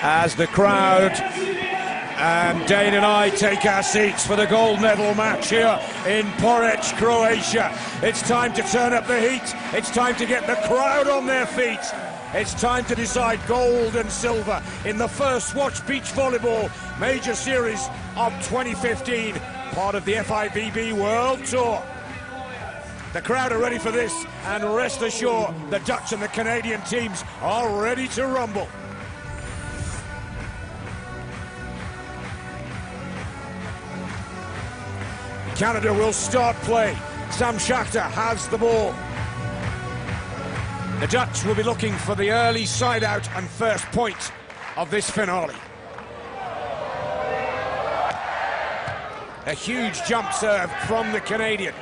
as the crowd and Dane and I take our seats for the gold medal match here in Poreč, Croatia. It's time to turn up the heat. It's time to get the crowd on their feet. It's time to decide gold and silver in the first Swatch Beach Volleyball Major Series of 2015, part of the FIVB World Tour. The crowd are ready for this, and rest assured, the Dutch and the Canadian teams are ready to rumble. Canada will start play. Sam Schachter has the ball. The Dutch will be looking for the early side out and first point of this finale. A huge jump serve from the Canadian.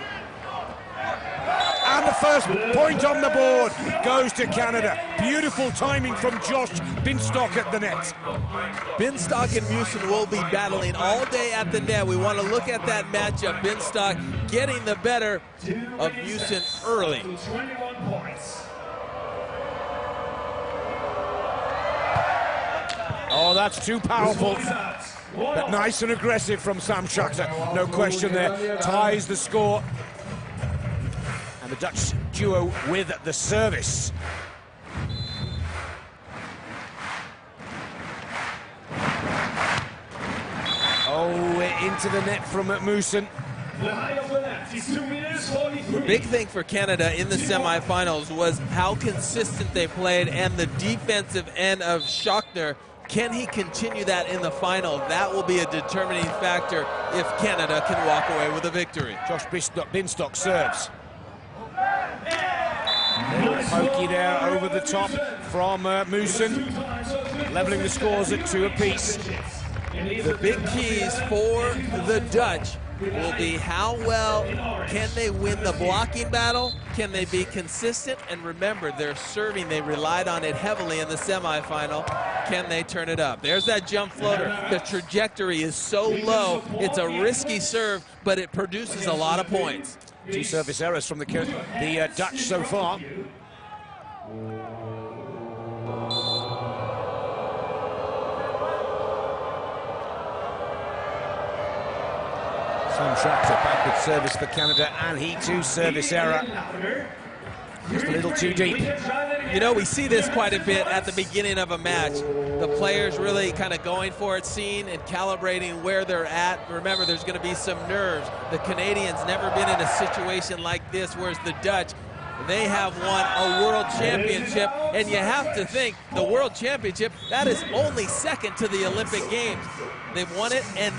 And the first point on the board goes to Canada. Beautiful timing from Josh Binstock at the net. Binstock and Meeuwsen will be battling all day at the net. We want to look at that matchup. Binstock getting the better of Meeuwsen early. Oh, that's too powerful. But nice and aggressive from Sam Schachter. No question there. Ties the score. And the Dutch duo with the service. Oh, into the net from Meeuwsen. The big thing for Canada in the semifinals was how consistent they played and the defensive end of Schachter. Can he continue that in the final? That will be a determining factor if Canada can walk away with a victory. Josh Binstock serves. Pokey there over the top from Meeuwsen, leveling the scores at 2 apiece. The big keys for the Dutch will be how well can they win the blocking battle, can they be consistent, and remember, they're serving, they relied on it heavily in the semifinal. Can they turn it up? There's that jump floater. The trajectory is so low, it's a risky serve, but it produces a lot of points. 2 service errors from the Dutch so far. Sam Schachter backward service for Canada, and he too service error. Just a little too deep. You know, we see this quite a bit at the beginning of a match. The players really kind of going for it, seeing and calibrating where they're at. Remember, there's going to be some nerves. The Canadians never been in a situation like this, whereas the Dutch, they have won a world championship, and you have to think the world championship, that is only second to the Olympic Games. They've won it, and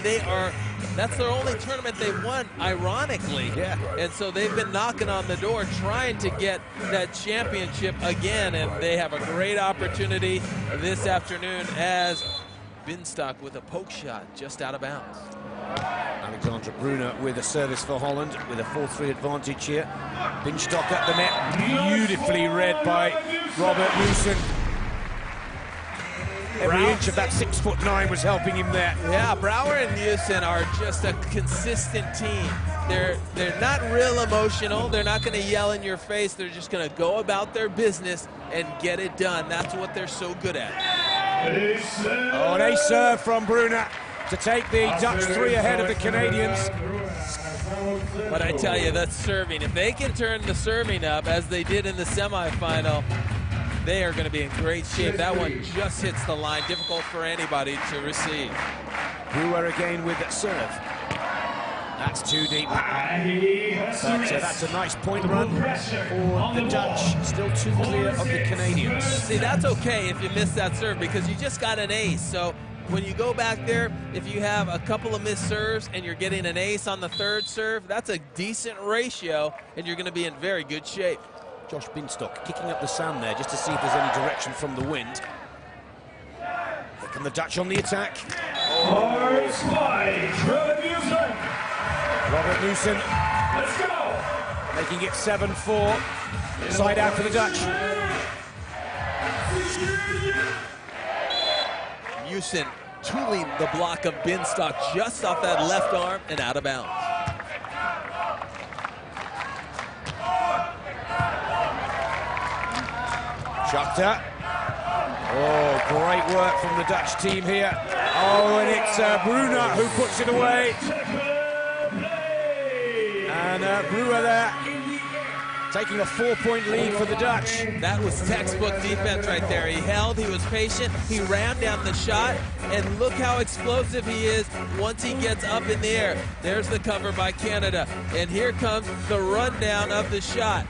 that's their only tournament they've won, ironically. Yeah. And so they've been knocking on the door, trying to get that championship again, and they have a great opportunity this afternoon as Binstock with a poke shot just out of bounds. Alexandra Brunner with a service for Holland with a 4-3 advantage here. Binstock at the net, beautifully read by Robert Meeuwsen. Every inch of that 6'9" was helping him there. Yeah, Brouwer and Meeuwsen are just a consistent team. They're not real emotional. They're not going to yell in your face. They're just going to go about their business and get it done. That's what they're so good at. Oh, they serve from Brunner to take the Dutch 3 ahead of the Canadians. But I tell you, that's serving. If they can turn the serving up as they did in the semifinal, they are going to be in great shape. That one just hits the line. Difficult for anybody to receive. Brouwer again with that serve. That's too deep. But that's a nice point run for the Dutch. Still too clear of the Canadians. See, that's okay if you miss that serve because you just got an ace. So when you go back there, if you have a couple of missed serves and you're getting an ace on the 3rd serve, that's a decent ratio, and you're going to be in very good shape. Josh Binstock kicking up the sand there just to see if there's any direction from the wind. Here come the Dutch on the attack. Hard spike, Robert Meeuwsen. Let's go. Making it 7-4. Side out for the Dutch. Meeuwsen tooling the block of Binstock just off that left arm and out of bounds. Schachter Oh, great work from the Dutch team here. Oh, and it's Bruna who puts it away. And Brouwer there, taking a 4-point lead for the Dutch. That was textbook defense right there. He held, he was patient, he ran down the shot, and look how explosive he is once he gets up in the air. There's the cover by Canada, and here comes the rundown of the shot.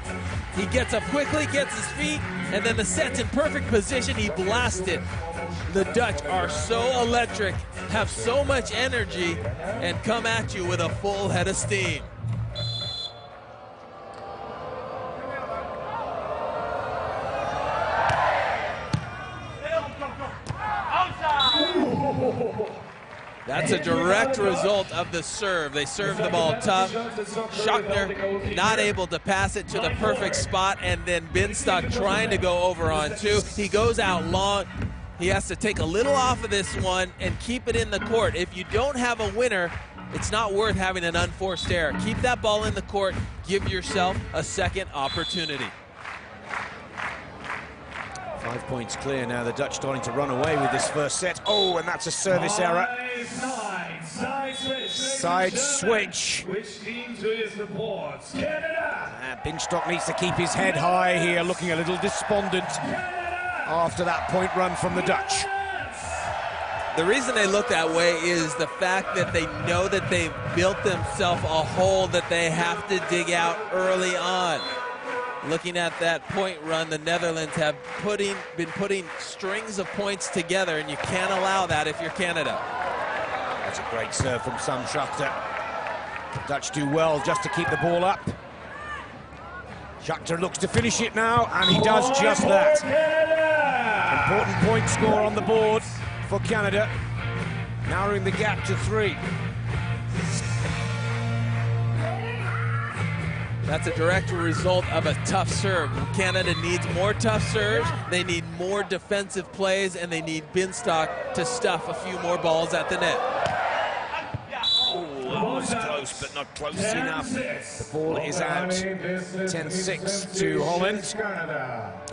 He gets up quickly, gets his feet, and then the set's in perfect position, he blasted. The Dutch are so electric, have so much energy, and come at you with a full head of steam. That's a direct result of the serve. They served the ball tough. Schachter not able to pass it to the perfect spot, and then Binstock trying to go over on two. He goes out long. He has to take a little off of this one and keep it in the court. If you don't have a winner, it's not worth having an unforced error. Keep that ball in the court. Give yourself a second opportunity. 5 points clear now. The Dutch starting to run away with this first set. Oh, and that's a service error. Side switch. Which team is the boards? Canada. Binstock needs to keep his head high here, looking a little despondent after that point run from the Dutch. The reason they look that way is the fact that they know that they've built themselves a hole that they have to dig out early on. Looking at that point run, the Netherlands have been putting strings of points together, and you can't allow that if you're Canada. That's a great serve from Schachter. The Dutch do well just to keep the ball up. Schachter looks to finish it now, and he does just that. Important point score on the board for Canada, narrowing the gap to 3. That's a direct result of a tough serve. Canada needs more tough serves, they need more defensive plays, and they need Binstock to stuff a few more balls at the net. Oh, it was close, but not close enough. The ball is out. 10-6 to Holland.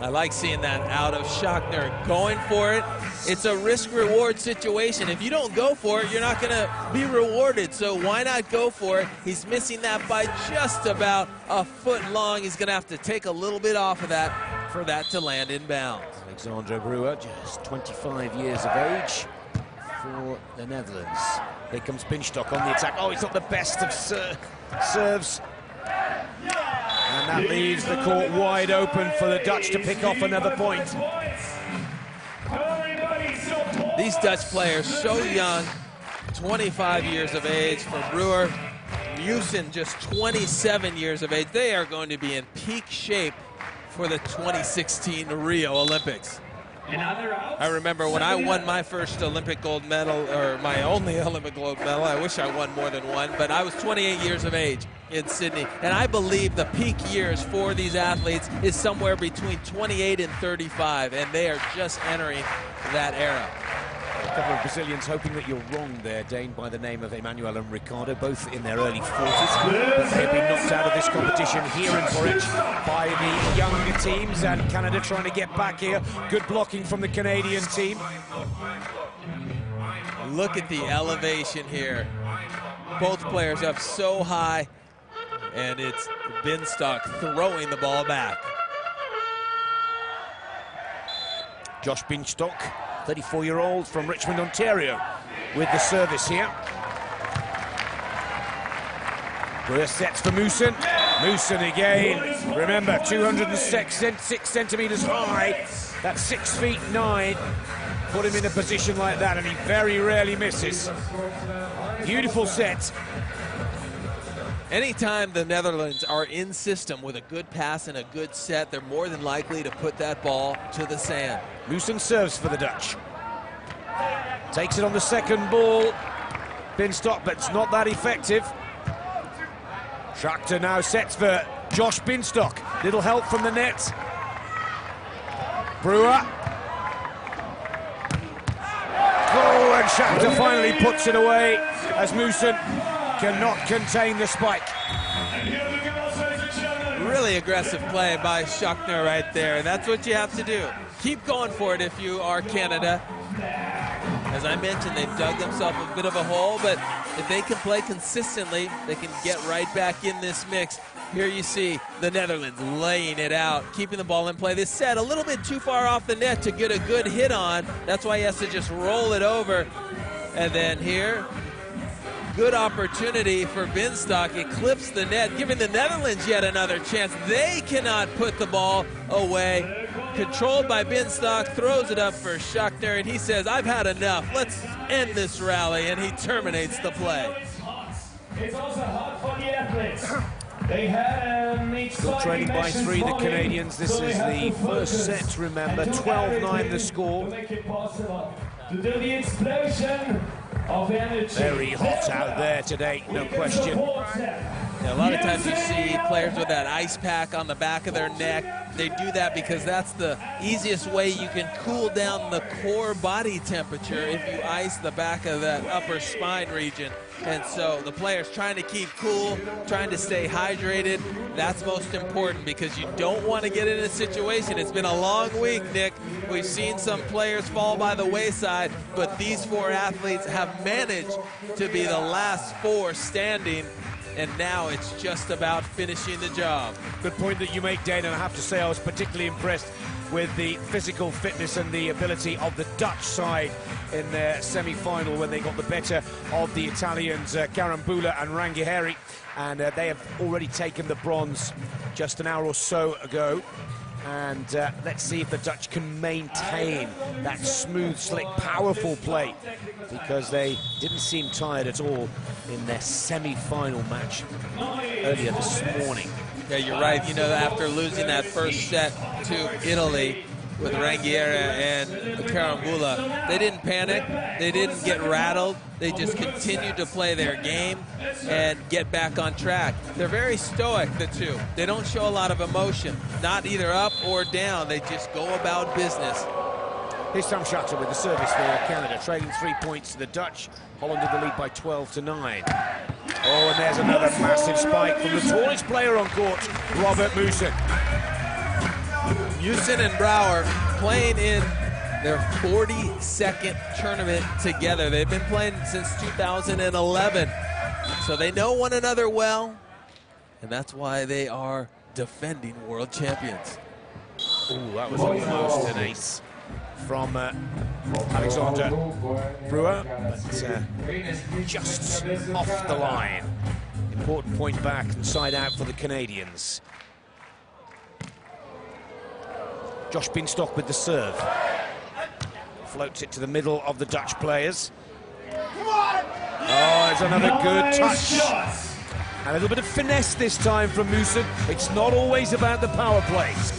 I like seeing that out of Schachter, going for it. It's a risk-reward situation. If you don't go for it, you're not going to be rewarded, so why not go for it? He's missing that by just about a foot long. He's going to have to take a little bit off of that for that to land in bounds. Alexander Brouwer, just 25 years of age for the Netherlands. Here comes Binstock on the attack. Oh, it's not the best of serves. And that leaves the court wide open for the Dutch to pick off another point. These Dutch players so young, 25 years of age for Brouwer. Meeuwsen just 27 years of age. They are going to be in peak shape for the 2016 Rio Olympics. I remember when I won my first Olympic gold medal, or my only Olympic gold medal. I wish I won more than one, but I was 28 years of age in Sydney. And I believe the peak years for these athletes is somewhere between 28 and 35, and they are just entering that era. A couple of Brazilians hoping that you're wrong there, Dane, by the name of Emmanuel and Ricardo, both in their early 40s. But they have been knocked out of this competition here in Poreč by the younger teams, and Canada trying to get back here. Good blocking from the Canadian team. Look at the elevation here. Both players up so high, and it's Binstock throwing the ball back. Josh Binstock, 34-year-old from Richmond, Ontario, with the service here. First sets for Meeuwsen. Meeuwsen again. Remember, 206 centimeters high. That's 6'9". Put him in a position like that, and he very rarely misses. Beautiful set. Anytime the Netherlands are in system with a good pass and a good set, they're more than likely to put that ball to the sand. Meeuwsen serves for the Dutch. Takes it on the second ball. Binstock, but it's not that effective. Schachter now sets for Josh Binstock. Little help from the net. Brouwer. Oh, and Schachter finally puts it away as Meeuwsen cannot contain the spike. Really aggressive play by Schachter right there, and that's what you have to do. keep going for it if you are Canada. As I mentioned, they've dug themselves a bit of a hole, but if they can play consistently, they can get right back in this mix. Here you see the Netherlands laying it out, keeping the ball in play. This set a little bit too far off the net to get a good hit on. That's why he has to just roll it over. And then here, good opportunity for Binstock. It clips the net, giving the Netherlands yet another chance. They cannot put the ball away. Controlled by Binstock, throws it up for Schachter, and he says, I've had enough. Let's end this rally, and he terminates the play. It's also hard for the athletes. They had Still trailing by 3, the Canadians. This is the first set, remember. 12-9 the score. To make it possible to do the explosion of energy. Very hot out there today, no question. Yeah, a lot of times you see players with that ice pack on the back of their neck. They do that because that's the easiest way you can cool down the core body temperature if you ice the back of that upper spine region. And so the players trying to keep cool, trying to stay hydrated, that's most important because you don't want to get in a situation. It's been a long week, Nick. We've seen some players fall by the wayside, but these 4 athletes have managed to be the last 4 standing, and now it's just about finishing the job. Good point that you make, Dane, and I have to say I was particularly impressed with the physical fitness and the ability of the Dutch side in their semi-final when they got the better of the Italians, Carambula and Rangieri, and they have already taken the bronze just an hour or so ago. And let's see if the Dutch can maintain that smooth, slick, powerful play, because they didn't seem tired at all in their semi-final match earlier this morning. Yeah, you're right. You know, after losing that first set to Italy with Rangieri and Carambula, they didn't panic. They didn't get rattled. They just continued to play their game and get back on track. They're very stoic, the two. They don't show a lot of emotion, not either up or down. They just go about business. Here's Sam Schachter with the service for Canada, trailing 3 points to the Dutch. Holland in the lead by 12-9. Oh, and there's another massive spike from the tallest player on court, Robert Meeuwsen. Meeuwsen and Brouwer playing in their 42nd tournament together. They've been playing since 2011, so they know one another well, and that's why they are defending world champions. Ooh, that was almost an ace from Alexander Brouwer, but just off the line. Important point back and side out for the Canadians. Josh Binstock with the serve. Floats it to the middle of the Dutch players. Oh, it's another good touch. A little bit of finesse this time from Meeuwsen. It's not always about the power plays.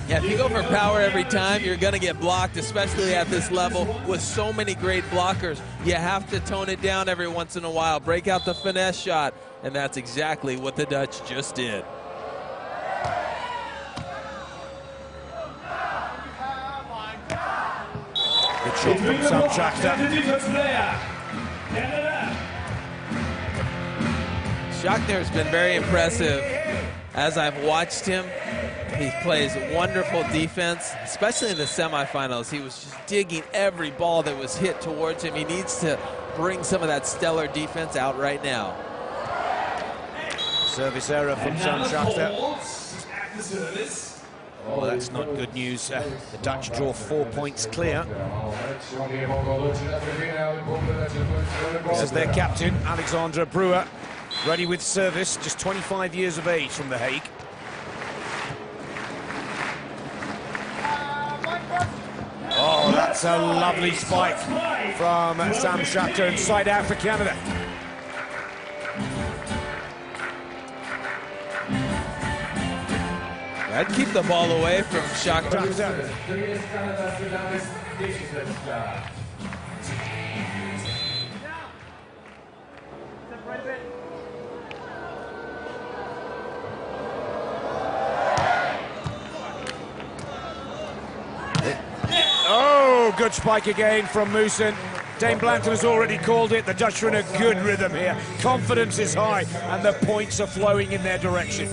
Yeah, if you go for power every time, you're going to get blocked, especially at this level with so many great blockers. You have to tone it down every once in a while, break out the finesse shot, and that's exactly what the Dutch just did. Good shot from Sam Schachter. Schachter has been very impressive as I've watched him. He plays wonderful defense, especially in the semifinals. He was just digging every ball that was hit towards him. He needs to bring some of that stellar defense out right now. Service error from Sam Schachter. Oh, that's not good news. The Dutch draw 4 points clear. As their captain, Alexander Brouwer, ready with service, just 25 years of age from The Hague. Oh, that's a lovely spike from Sam Schachter, and side out for Canada. I'd keep the ball away from Schachter. Oh, good spike again from Meeuwsen. Dane Blanton has already called it. The Dutch are in a good rhythm here. Confidence is high, and the points are flowing in their direction.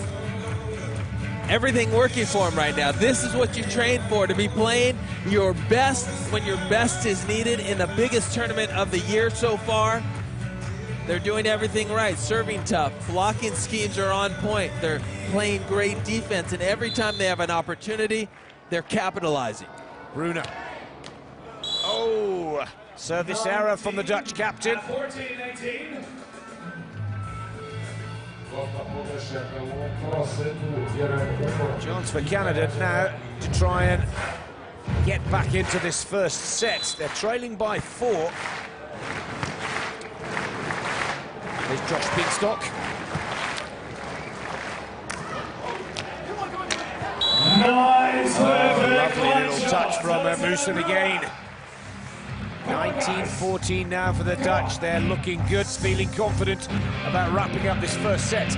everything working for him right now. This is what you train for, to be playing your best when your best is needed in the biggest tournament of the year so far. They're doing everything right, serving tough, blocking schemes are on point, they're playing great defense, and every time they have an opportunity, they're capitalizing. Bruna. Oh, service error from the Dutch captain. 14-18. Chance for Canada now to try and get back into this first set. They're trailing by 4. There's Josh Binstock. Nice, Lovely little touch from Meeuwsen again. 19-14 now for the Dutch. They're looking good, feeling confident about wrapping up this first set.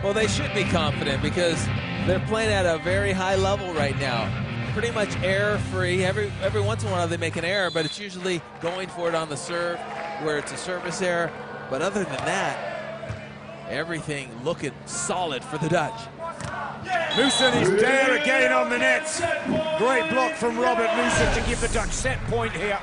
Well, they should be confident because they're playing at a very high level right now. Pretty much error-free. Every once in a while they make an error, but it's usually going for it on the serve where it's a service error. But other than that, everything looking solid for the Dutch. Meeuwsen is there again on the net. Great block from Robert Meeuwsen to give the Dutch set point here.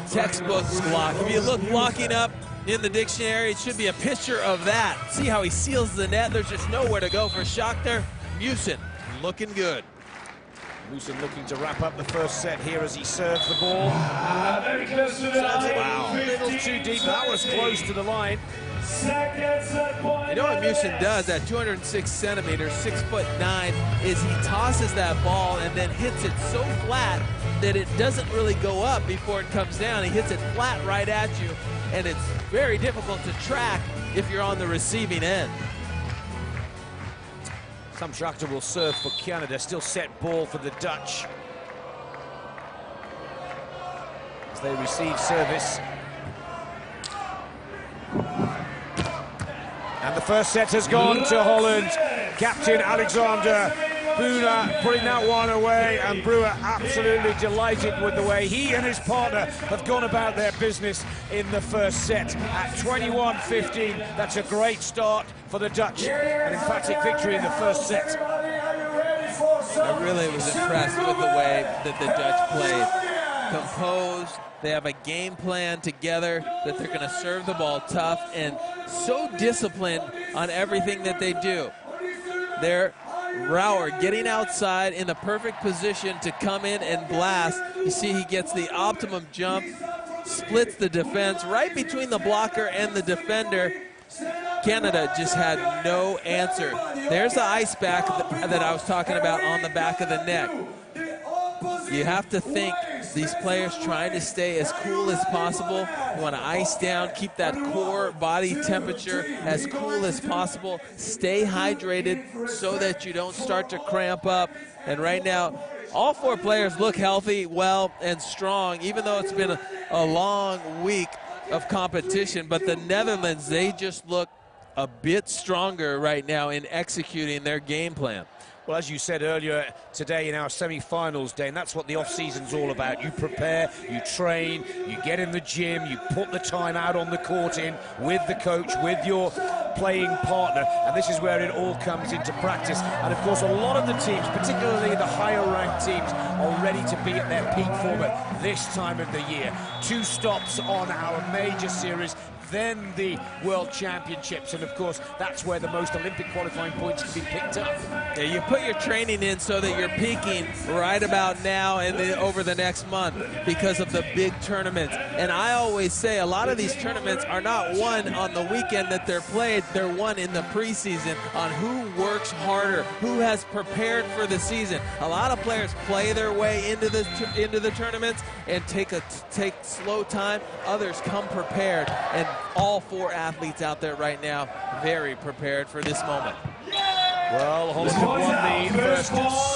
Textbook block. If you look blocking up in the dictionary, it should be a picture of that. See how he seals the net? There's just nowhere to go for Schachter. Meeuwsen looking good. Meeuwsen looking to wrap up the first set here as he serves the ball. Very close to the line. Wow, a little too deep. That was close to the line. Second set point. You know what Meeuwsen does at 206 centimeters, 6'9", is he tosses that ball and then hits it so flat that it doesn't really go up before it comes down. He hits it flat right at you, and it's very difficult to track if you're on the receiving end. Sam Schachter will serve for Canada. Still set ball for the Dutch as they receive service. And the first set has gone to Holland. Captain Alexander Brouwer putting that one away, and Brouwer absolutely delighted with the way he and his partner have gone about their business in the first set. At 21-15, that's a great start for the Dutch. An emphatic victory in the first set. I really was impressed with the way that the Dutch played. Composed, they have a game plan together that they're going to serve the ball tough and so disciplined on everything that they do. They're Brouwer getting outside in the perfect position to come in and blast. You see he gets the optimum jump, splits the defense right between the blocker and the defender. Canada just had no answer. There's the ice back that I was talking about on the back of the neck. You have to think these players trying to stay as cool as possible. You want to ice down, keep that core body temperature as cool as possible. Stay hydrated so that you don't start to cramp up. And right now, all 4 players look healthy, well, and strong, even though it's been a long week of competition. But the Netherlands, they just look a bit stronger right now in executing their game plan. Well, as you said earlier today in our semi-finals, Dane, that's what the off-season's all about. You prepare, you train, you get in the gym, you put the time out on the court in with the coach, with your playing partner, and this is where it all comes into practice. And of course, a lot of the teams, particularly the higher-ranked teams, are ready to be at their peak form at this time of the year. 2 stops on our major series, then the World Championships, and of course that's where the most Olympic qualifying points can be picked up. Yeah, you put your training in so that you're peaking right about now and over the next month because of the big tournaments. And I always say a lot of these tournaments are not won on the weekend that they're played, they're won in the preseason on who works harder, who has prepared for the season. A lot of players play their way into the tournaments and take slow time. Others come prepared, and all 4 athletes out there right now very prepared for this moment. Well, Holland have won the first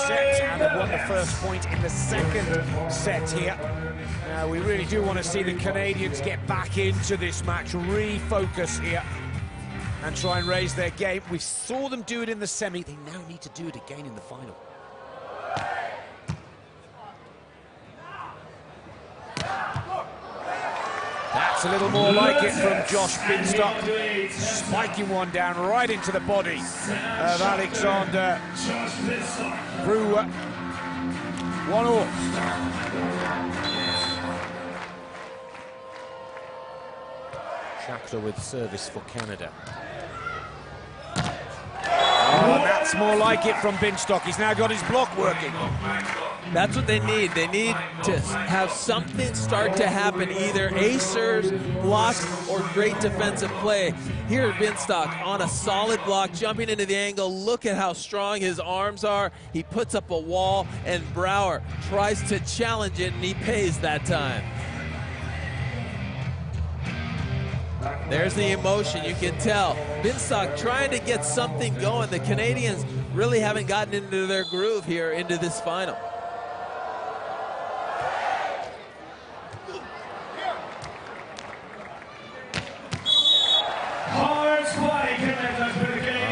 set and have won the first point in the second set here. Now, we really do want to see the Canadians get back into this match, refocus here, and try and raise their game. We saw them do it in the semi. They now need to do it again in the final. That's That's a little more like it from Josh Binstock, spiking one down right into the body of Alexander Brouwer. 1-all. Schachter with service for Canada. Oh, that's more like it from Binstock. He's now got his block working. That's what they need. They need to have something start to happen, either ace serves, blocks, or great defensive play. Here, Binstock on a solid block, jumping into the angle. Look at how strong his arms are. He puts up a wall, and Brouwer tries to challenge it, and he pays that time. There's the emotion, you can tell. Binstock trying to get something going. The Canadians really haven't gotten into their groove here into this final.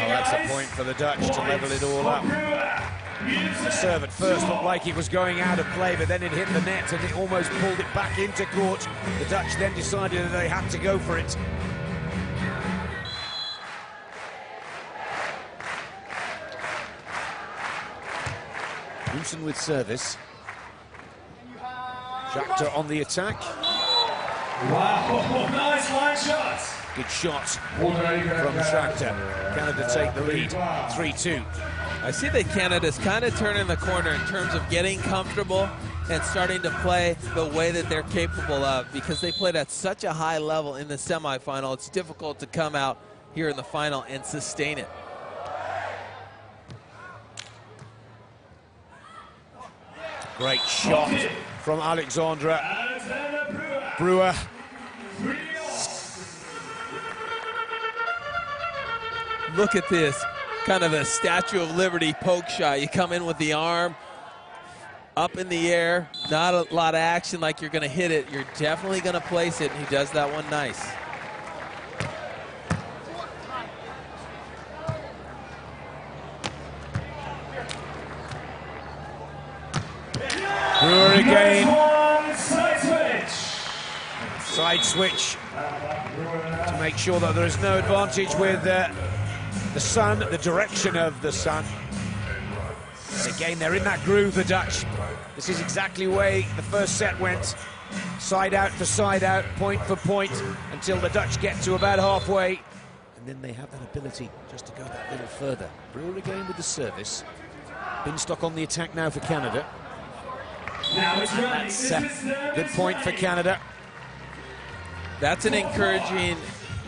That's a point for the Dutch to level it all up. The serve at first looked like it was going out of play, but then it hit the net and it almost pulled it back into court. The Dutch then decided that they had to go for it. Meeuwsen with service. Schachter on the attack. Wow, nice line shots. Good shot from Schachter. Canada take the lead, 3-2. I see that Canada's kind of turning the corner in terms of getting comfortable and starting to play the way that they're capable of, because they played at such a high level in the semifinal. It's difficult to come out here in the final and sustain it. Great shot from Alexander Brouwer. Look at this, kind of a Statue of Liberty poke shot. You come in with the arm up in the air, not a lot of action like you're gonna hit it. You're definitely gonna place it, and he does that one nice. Brouwer again. Side switch to make sure that there is no advantage with the sun, the direction of the sun. And again, they're in that groove, the Dutch. This is exactly the way the first set went. Side out for side out, point for point, until the Dutch get to about halfway. And then they have that ability just to go that little further. Brouwer again with the service. Binstock on the attack now for Canada. That's a good point for Canada. That's an encouraging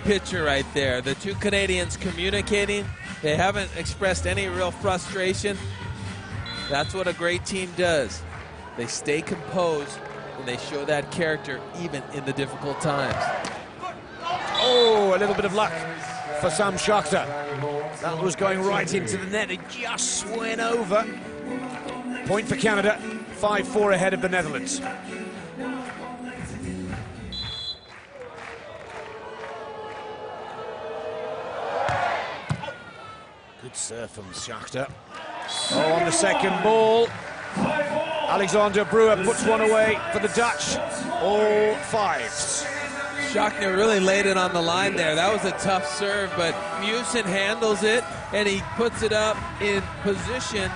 picture right there. The two Canadians communicating. They haven't expressed any real frustration. That's what a great team does. They stay composed and they show that character even in the difficult times. Oh, a little bit of luck for Sam Schachter. That was going right into the net. It just went over. Point for Canada. 5-4 ahead of the Netherlands. Good serve from Schachter. Oh, on the second ball, Alexander Brouwer puts one away for the Dutch. All fives. Schachter really laid it on the line there. That was a tough serve, but Meeuwsen handles it, and he puts it up in position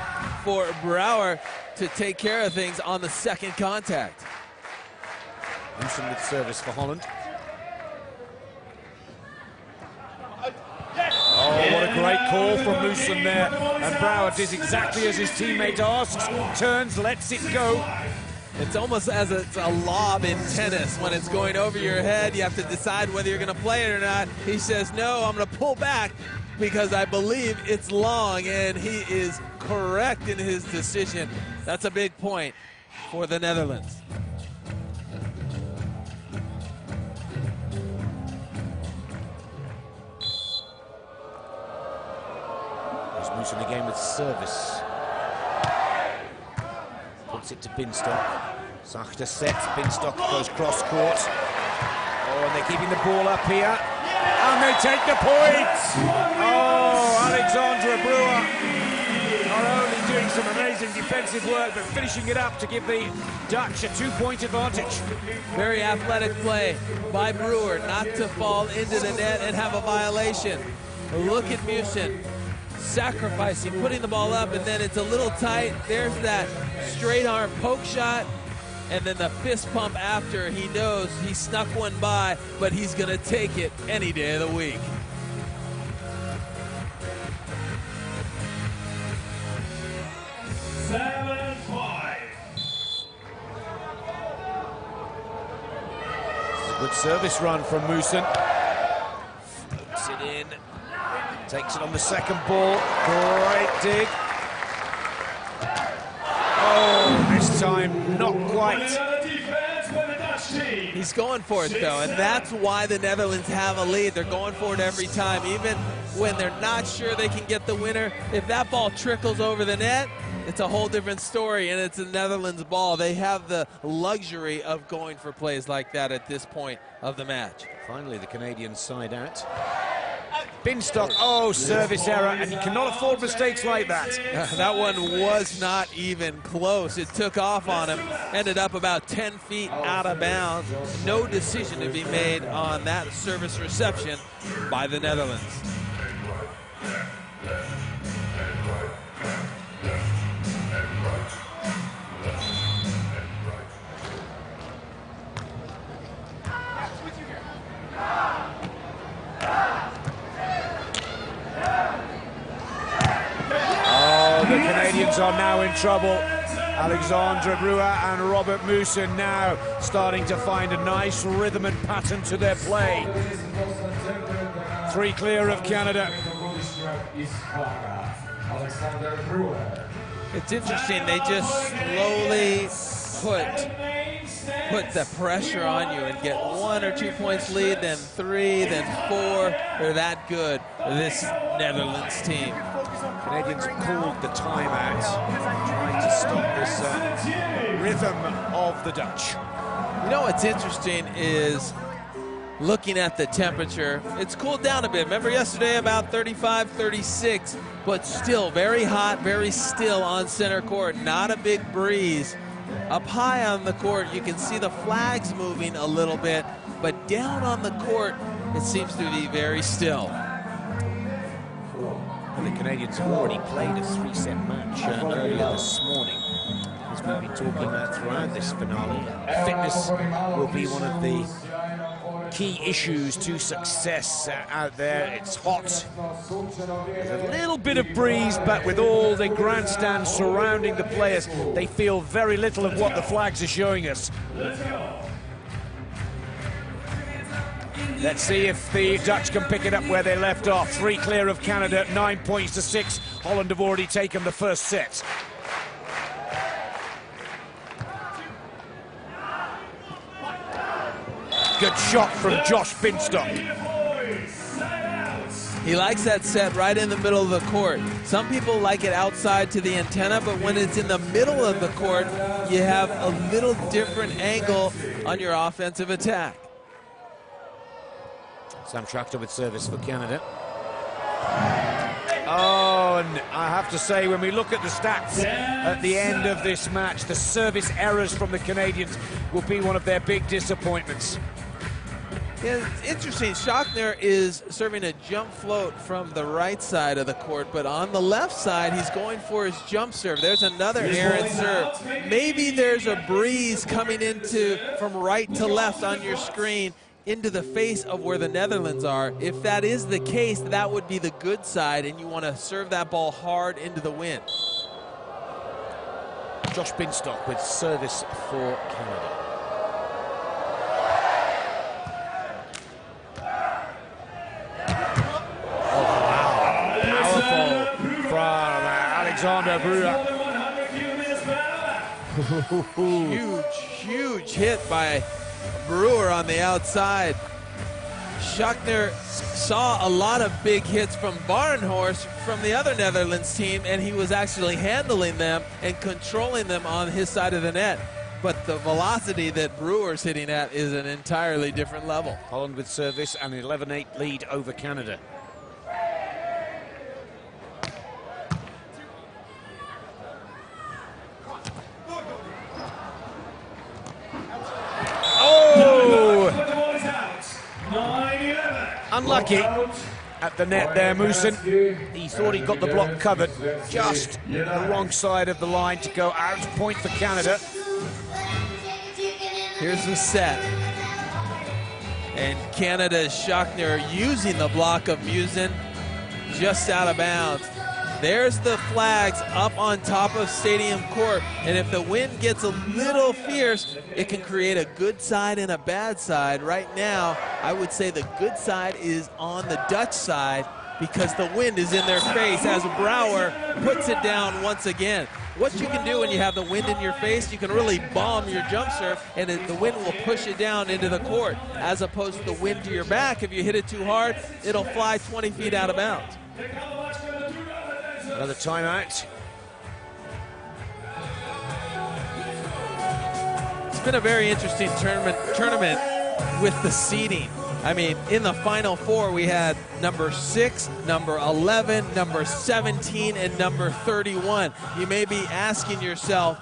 for Brouwer to take care of things on the second contact. Meeuwsen with service for Holland. Oh, what a great call from Meeuwsen there. And Brouwer does exactly as his teammate asks. Turns, lets it go. It's almost as it's a lob in tennis. When it's going over your head, you have to decide whether you're going to play it or not. He says, no, I'm going to pull back because I believe it's long, and he is correct in his decision. That's a big point for the Netherlands. There's Meeuwsen again with service. Puts it to Binstock. Schachter sets, Binstock goes cross court. Oh, and they're keeping the ball up here. And they take the point! Oh, Alexander Brouwer not only doing some amazing defensive work, but finishing it up to give the Dutch a 2-point advantage. Very athletic play by Brouwer not to fall into the net and have a violation. Look at Meeuwsen sacrificing, putting the ball up, and then it's a little tight. There's that straight arm poke shot, and then the fist pump after. He knows he snuck one by, but he's gonna take it any day of the week. Good service run from Meeuwsen. Floats it in. Takes it on the second ball. Great dig. Oh, this time not quite. He's going for it though, and that's why the Netherlands have a lead. They're going for it every time, even when they're not sure they can get the winner. If that ball trickles over the net, it's a whole different story, and it's a Netherlands ball. They have the luxury of going for plays like that at this point of the match. Finally, the Canadian side out. Binstock, oh, service error, and you cannot afford mistakes like that. That one was not even close. It took off on him, ended up about 10 feet out of bounds. No decision to be made on that service reception by the Netherlands. The Canadians are now in trouble. Alexandre Brouwer and Robert Meeuwsen now starting to find a nice rhythm and pattern to their play. 3 clear of Canada. It's interesting, they just slowly put the pressure on you and get 1 or 2 points lead, then 3, then 4. They're that good, this Netherlands team. Canadians called the timeout, trying to stop this rhythm of the Dutch. You know what's interesting is looking at the temperature. It's cooled down a bit. Remember yesterday about 35, 36, but still very hot, very still on center court. Not a big breeze. Up high on the court, you can see the flags moving a little bit, but down on the court, it seems to be very still. The Canadians have already played a 3-set match earlier this morning. As we've been talking about throughout this finale, fitness will be one of the key issues to success out there. It's hot. There's a little bit of breeze, but with all the grandstands surrounding the players, they feel very little of what the flags are showing us. Let's see if the Dutch can pick it up where they left off. 3 clear of Canada, 9 points to 6. Holland have already taken the first set. Good shot from Josh Binstock. He likes that set right in the middle of the court. Some people like it outside to the antenna, but when it's in the middle of the court, you have a little different angle on your offensive attack. Sam Schachter with service for Canada. Oh, and I have to say, when we look at the stats at the end of this match, the service errors from the Canadians will be one of their big disappointments. Yeah, it's interesting. Schachter is serving a jump float from the right side of the court, but on the left side, he's going for his jump serve. There's another errant serve. Maybe there's a breeze coming into from right to left on your screen into the face of where the Netherlands are. If that is the case, that would be the good side, and you want to serve that ball hard into the wind. Josh Binstock with service for Canada. Oh, wow. Powerful from Alexandre Brouwer. Huge hit by Brouwer on the outside. Schachter saw a lot of big hits from Barnhorst from the other Netherlands team, and he was actually handling them and controlling them on his side of the net. But the velocity that Brouwer's hitting at is an entirely different level. Holland with service and an 11-8 lead over Canada. Unlucky at the net there, Meeuwsen. He thought he got the block covered, just the wrong side of the line to go out. Point for Canada. Here's the set. And Canada's Schachter using the block of Meeuwsen just out of bounds. There's the flags up on top of Stadium Court, and if the wind gets a little fierce, it can create a good side and a bad side. Right now, I would say the good side is on the Dutch side because the wind is in their face as Brouwer puts it down once again. What you can do when you have the wind in your face, you can really bomb your jump serve, and the wind will push it down into the court, as opposed to the wind to your back. If you hit it too hard, it'll fly 20 feet out of bounds. Another timeout. It's been a very interesting tournament with the seeding. I mean, in the Final Four, we had number 6, number 11, number 17, and number 31. You may be asking yourself,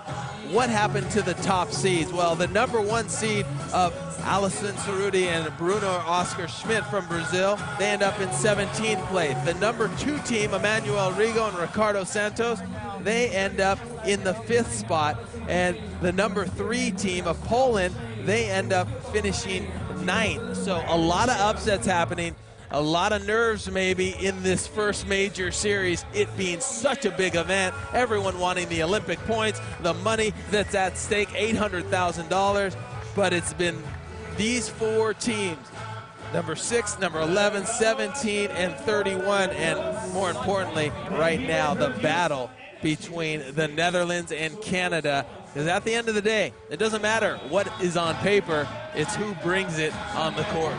what happened to the top seeds? Well, the number 1 seed of Alisson Cerruti and Bruno Oscar Schmidt from Brazil, they end up in 17th place. The number 2 team, Emmanuel Rigo and Ricardo Santos, they end up in the 5th spot. And the number 3 team of Poland, they end up finishing 9th. So a lot of upsets happening, a lot of nerves maybe in this first major series, it being such a big event, everyone wanting the Olympic points, the money that's at stake, $800,000, but it's been these 4 teams, number 6, number 11, 17, and 31, and more importantly, right now, the battle between the Netherlands and Canada. Because at the end of the day, it doesn't matter what is on paper, it's who brings it on the court.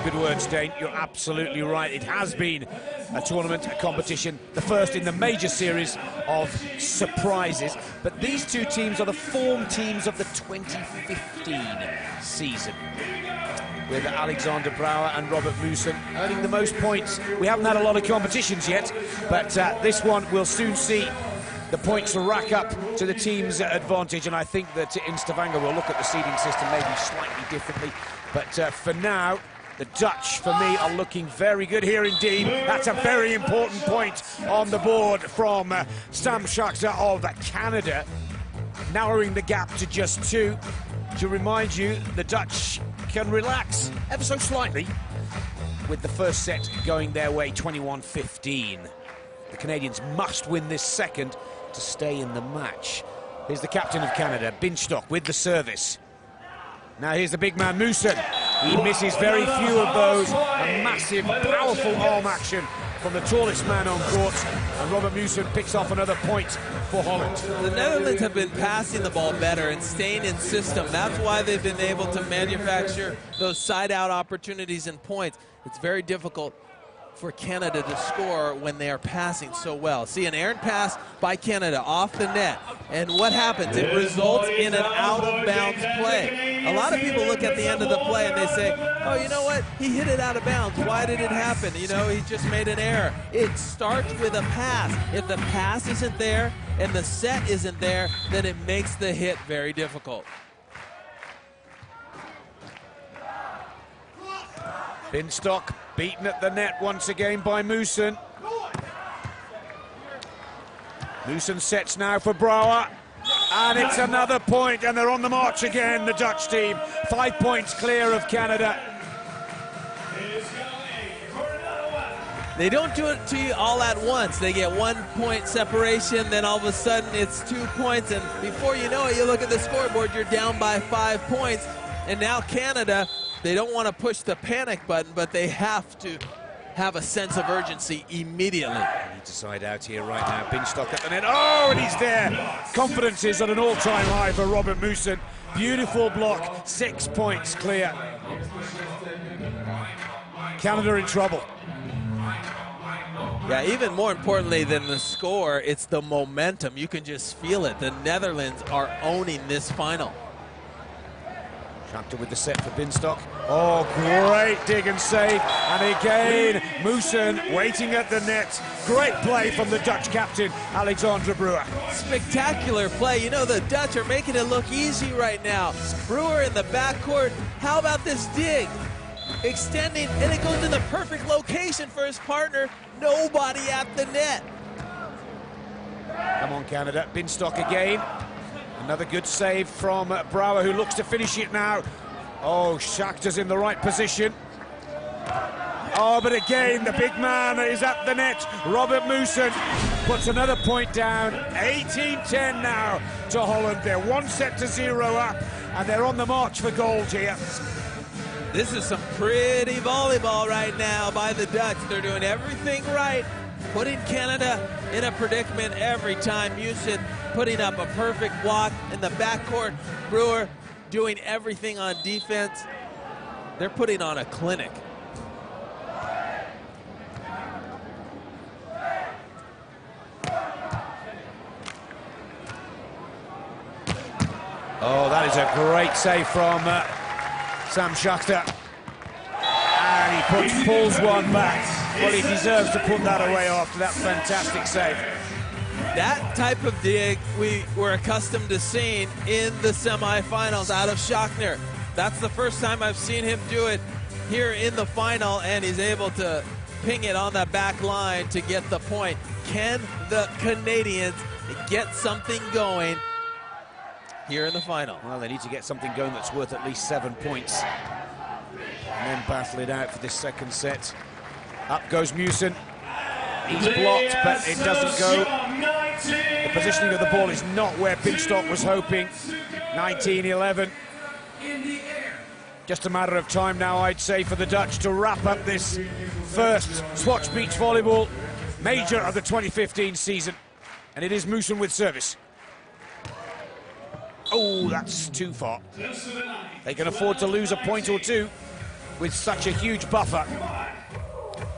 Good words, Dane. You're absolutely right. It has been a tournament, a competition, the first in the major series of surprises. But these 2 teams are the form teams of the 2015 season, with Alexander Brouwer and Robert Meeuwsen earning the most points. We haven't had a lot of competitions yet, but this one will soon see the points rack up to the team's advantage, and I think that in Stavanger we'll look at the seeding system maybe slightly differently. But for now, the Dutch, for me, are looking very good here indeed. That's a very important point on the board from Sam Schachter of Canada, narrowing the gap to just 2. To remind you, the Dutch can relax ever so slightly with the first set going their way, 21-15. The Canadians must win this second to stay in the match. Here's the captain of Canada, Binstock, with the service. Now here's the big man, Meeuwsen. He misses very few of those. A massive, powerful arm action from the tallest man on court. And Robert Meeuwsen picks off another point for Holland. The Netherlands have been passing the ball better and staying in system. That's why they've been able to manufacture those side-out opportunities and points. It's very difficult for Canada to score when they are passing so well. See, an errant pass by Canada off the net, and what happens? It results in an out-of-bounds play. A lot of people look at the end of the play and they say, oh, you know what? He hit it out of bounds. Why did it happen? You know, he just made an error. It starts with a pass. If the pass isn't there and the set isn't there, then it makes the hit very difficult. Binstock beaten at the net once again by Meeuwsen. Meeuwsen sets now for Brouwer. And it's another point, and they're on the march again, the Dutch team. 5 points clear of Canada. They don't do it to you all at once. They get 1 point separation, then all of a sudden it's 2 points, and before you know it, you look at the scoreboard, you're down by 5 points. And now Canada, they don't want to push the panic button, but they have to have a sense of urgency immediately. They need to side out here right now. Binstock at the net. Oh, and he's there. Confidence is at an all-time high for Robert Meeuwsen. Beautiful block. 6 points clear. Canada in trouble. Yeah, even more importantly than the score, it's the momentum. You can just feel it. The Netherlands are owning this final. Schachter with the set for Binstock. Oh, great dig and save. And again, Meeuwsen waiting at the net. Great play from the Dutch captain, Alexander Brouwer. Spectacular play. You know, the Dutch are making it look easy right now. Brouwer in the backcourt. How about this dig? extending, and it goes to the perfect location for his partner. Nobody at the net. Come on, Canada. Binstock again. Another good save from Brouwer, who looks to finish it now. Oh, Schachter's in the right position. Oh, but again, the big man is at the net. Robert Meeuwsen puts another point down. 18-10 now to Holland. They're 1-0 up, and they're on the march for gold here. This is some pretty volleyball right now by the Dutch. They're doing everything right, putting Canada in a predicament every time. Meeuwsen putting up a perfect block in the backcourt. Brouwer doing everything on defense. They're putting on a clinic. Oh, that is a great save from Sam Schachter. And he pulls one back. Well, he deserves to put that away after that fantastic save. That type of dig we were accustomed to seeing in the semifinals out of Schachter. That's the first time I've seen him do it here in the final, and he's able to ping it on the back line to get the point. Can the Canadians get something going here in the final? Well, they need to get something going that's worth at least 7 points. And then battle it out for this second set. Up goes Meeuwsen. He's blocked, but it doesn't go. The positioning of the ball is not where Binstock was hoping. 19-11. Just a matter of time now, I'd say, for the Dutch to wrap up this first Swatch Beach Volleyball major of the 2015 season. And it is Meeuwsen with service. Oh, that's too far. They can afford to lose a point or two with such a huge buffer.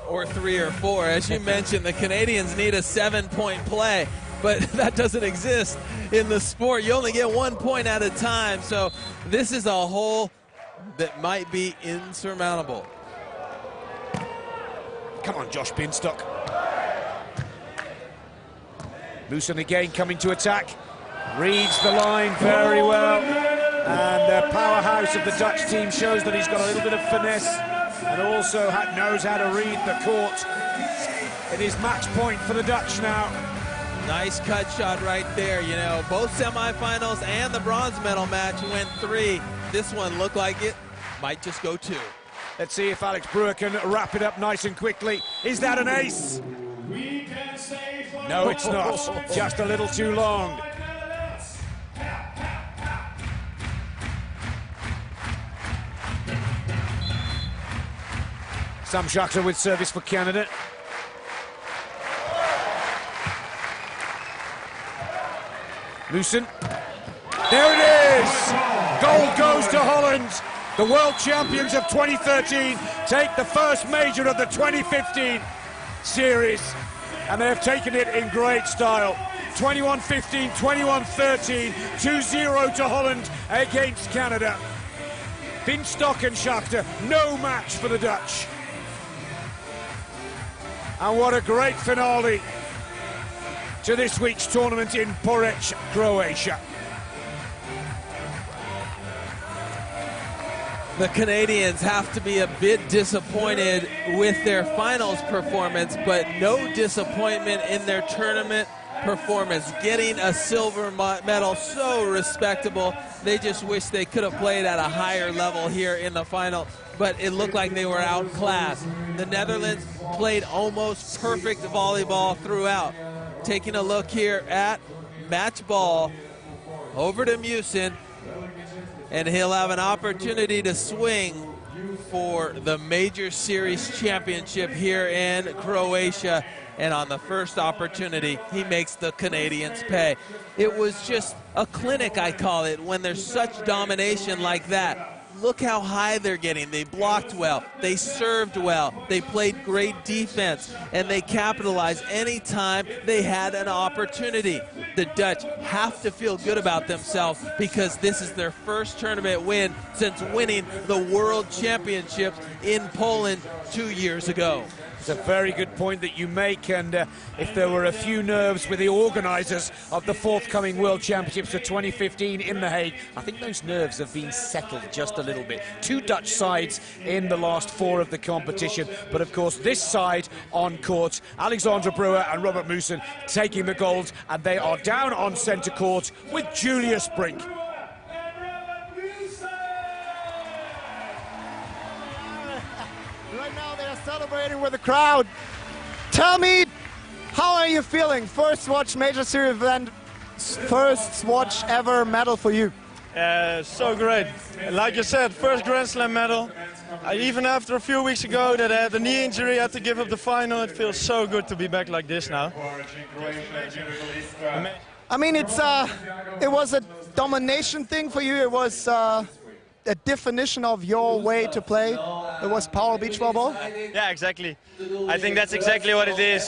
Or 3 or 4. As you mentioned, the Canadians need a 7-point play, but that doesn't exist in the sport. You only get 1 point at a time, so this is a hole that might be insurmountable. Come on, Josh Binstock. Meeuwsen again coming to attack. Reads the line very well. And the powerhouse of the Dutch team shows that he's got a little bit of finesse and also knows how to read the court. It is match point for the Dutch now. Nice cut shot right there. You know, both semifinals and the bronze medal match went 3. This one looked like it might just go 2. Let's see if Alex Brouwer can wrap it up nice and quickly. Is that an ace? No, it's not. Just a little too long. Sam Schachter with service for Canada. Meeuwsen. There it is! Gold goes to Holland. The world champions of 2013 take the first major of the 2015 series, and they have taken it in great style. 21-15, 21-13, 2-0 to Holland against Canada. Binstock and Schachter, no match for the Dutch. And what a great finale to this week's tournament in Poreč, Croatia. The Canadians have to be a bit disappointed with their finals performance, but no disappointment in their tournament performance. Getting a silver medal, so respectable. They just wish they could have played at a higher level here in the final, but it looked like they were outclassed. The Netherlands played almost perfect volleyball throughout. Taking a look here at match ball, over to Meeuwsen, and he'll have an opportunity to swing for the Major Series Championship here in Croatia. And on the first opportunity, he makes the Canadians pay. It was just a clinic, I call it, when there's such domination like that. Look how high they're getting. They blocked well, they served well, they played great defense, and they capitalized any time they had an opportunity. The Dutch have to feel good about themselves because this is their first tournament win since winning the World Championships in Poland 2 years ago. It's a very good point that you make, and if there were a few nerves with the organisers of the forthcoming World Championships of 2015 in The Hague, I think those nerves have been settled just a little bit. 2 Dutch sides in the last 4 of the competition, but of course this side on court, Alexandra Brouwer and Robert Meeuwsen taking the gold, and they are down on centre court with Julius Brink. Right now they are celebrating with the crowd. Tell me, how are you feeling? First Swatch Major Series event, first Swatch ever medal for you. So great. Like you said, first Grand Slam medal. Even after a few weeks ago that I had a knee injury, I had to give up the final. It feels so good to be back like this now. I mean, it was a domination thing for you. It was a definition of your way to play. It was power beach volleyball. Yeah, exactly. I think that's exactly what it is.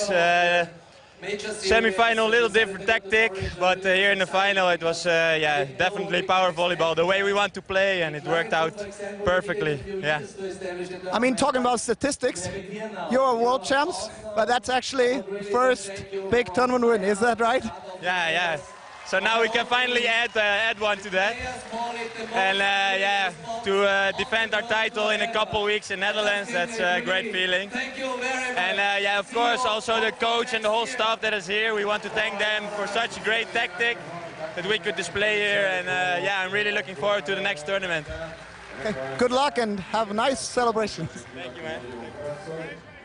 Semi-final, a little different tactic, but here in the final it was yeah, definitely power volleyball, the way we want to play, and it worked out perfectly. Yeah. I mean, talking about statistics, you're world champs, but that's actually first big tournament win. Is that right? Yeah, yeah. So now we can finally add one to that, and yeah, to defend our title in a couple weeks in Netherlands. That's a great feeling. And yeah, of course, also the coach and the whole staff that is here. We want to thank them for such a great tactic that we could display here. And yeah, I'm really looking forward to the next tournament. Okay. Good luck and have a nice celebration. Thank you, man.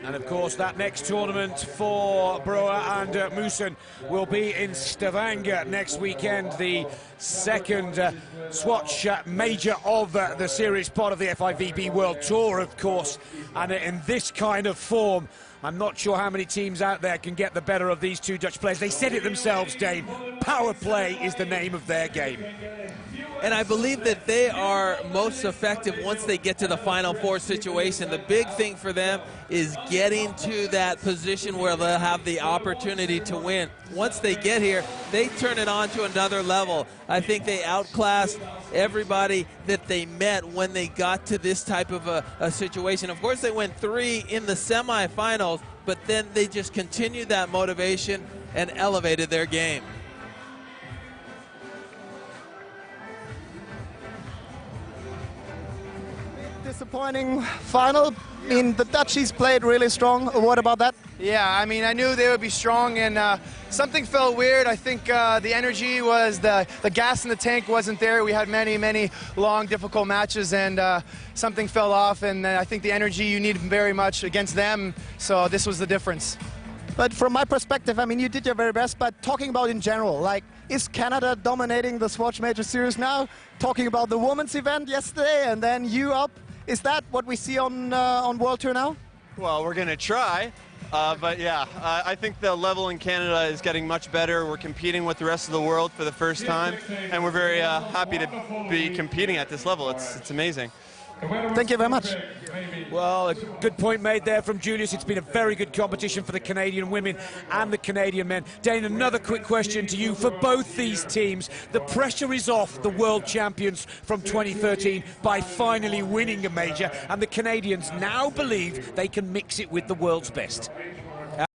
And of course, that next tournament for Brouwer and Meeuwsen will be in Stavanger next weekend, the second Swatch major of the series, part of the FIVB World Tour, of course. And in this kind of form, I'm not sure how many teams out there can get the better of these 2 Dutch players. They said it themselves, Dane. Power play is the name of their game. And I believe that they are most effective once they get to the Final Four situation. The big thing for them is getting to that position where they'll have the opportunity to win. Once they get here, they turn it on to another level. I think they outclassed everybody that they met when they got to this type of a situation. Of course, they went 3 in the semifinals, but then they just continued that motivation and elevated their game. Disappointing final. I mean, the Dutchies played really strong. What about that? Yeah, I mean, I knew they would be strong, and something felt weird. I think the energy was, the gas in the tank wasn't there. We had many long, difficult matches, and something fell off, and I think the energy you need very much against them, so this was the difference. But from my perspective, I mean, you did your very best, but talking about in general, like, is Canada dominating the Swatch Major Series now? Talking about the women's event yesterday, and then you up. Is that what we see on World Tour now? Well, we're going to try, but yeah, I think the level in Canada is getting much better. We're competing with the rest of the world for the first time, and we're very happy to be competing at this level. It's amazing. Thank you very much. Well, a good point made there from Julius. It's been a very good competition for the Canadian women and the Canadian men. Dane, another quick question to you. For both these teams, the pressure is off the world champions from 2013 by finally winning a major, and the Canadians now believe they can mix it with the world's best.